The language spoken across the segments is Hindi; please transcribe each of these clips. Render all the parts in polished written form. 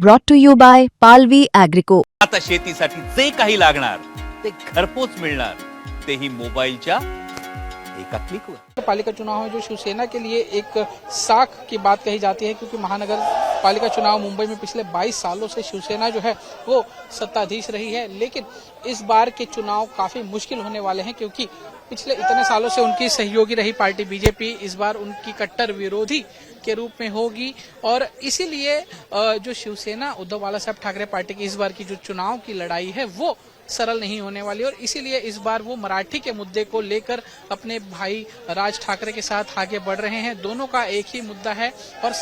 brought to you by Palvi Agrico. आता शेतीसाठी जे काही लागणार ते घरपोच मिळणार, तेही मोबाईलच्या एका क्लिकवर. पालिका चुनाव में जो शिवसेना के लिए एक साख की बात कही जाती है, क्योंकि महानगर पालिका चुनाव मुंबई में पिछले 22 सालों से शिवसेना जो है वो सत्ताधीश रही है। लेकिन इस बार के चुनाव काफी मुश्किल होने वाले हैं, क्योंकि पिछले इतने सालों से उनकी सहयोगी रही पार्टी बीजेपी इस बार उनकी कट्टर विरोधी के रूप में होगी। और इसीलिए जो शिवसेना उद्धव बाला साहब ठाकरे पार्टी की इस बार की जो चुनाव की लड़ाई है वो सरल नहीं होने वाली, और इसीलिए इस बार वो मराठी के मुद्दे को लेकर अपने भाई राज ठाकरे के साथ आगे बढ़ रहे हैं। दोनों का एक ही मुद्दा है और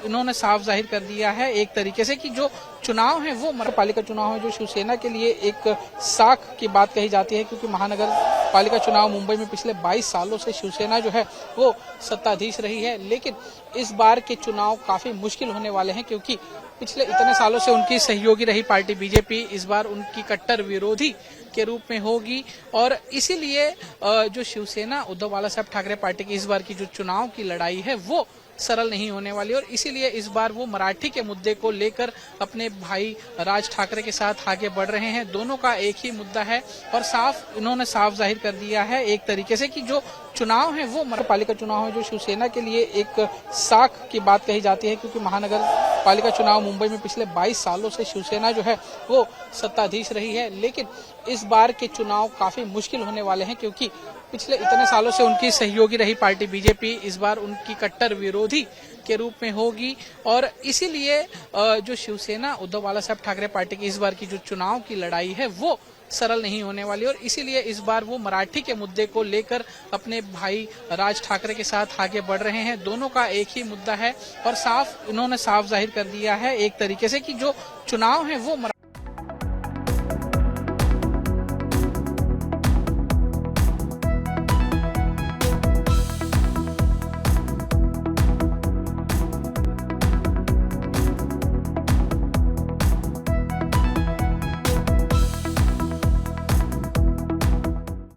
इन्होंने साफ जाहिर कर दिया है एक तरीके से कि जो चुनाव है वो पालिका चुनाव में जो शिवसेना के लिए एक साख की बात कही जाती है, क्योंकि महानगर पालिका चुनाव मुंबई में पिछले 22 सालों से शिवसेना जो है वो सत्ताधीश रही है। लेकिन इस बार के चुनाव काफी मुश्किल होने वाले हैं, क्योंकि पिछले इतने सालों से उनकी सहयोगी रही पार्टी बीजेपी इस बार उनकी कट्टर विरोधी के रूप में होगी। और इसीलिए जो शिवसेना उद्धव बाला साहब ठाकरे पार्टी की इस बार की जो चुनाव की लड़ाई है वो सरल नहीं होने वाली, और इसीलिए इस बार वो मराठी के मुद्दे को लेकर अपने भाई राज ठाकरे के साथ आगे बढ़ रहे हैं। दोनों का एक ही मुद्दा है और इन्होंने साफ जाहिर कर दिया है एक तरीके से कि जो चुनाव है वो पालिका चुनाव में जो शिवसेना के लिए एक साख की बात कही जाती है, क्योंकि महानगर पालिका चुनाव मुंबई में पिछले 22 सालों से शिवसेना जो है वो सत्ताधीश रही है। लेकिन इस बार के चुनाव काफी मुश्किल होने वाले हैं, क्योंकि पिछले इतने सालों से उनकी सहयोगी रही पार्टी बीजेपी इस बार उनकी कट्टर विरोधी के रूप में होगी। और इसीलिए जो शिवसेना उद्धव बाला साहब ठाकरे पार्टी की इस बार की जो चुनाव की लड़ाई है वो सरल नहीं होने वाली, और इसीलिए इस बार वो मराठी के मुद्दे को लेकर अपने भाई राज ठाकरे के साथ आगे बढ़ रहे हैं। दोनों का एक ही मुद्दा है और इन्होंने साफ जाहिर कर दिया है एक तरीके से कि जो चुनाव है वो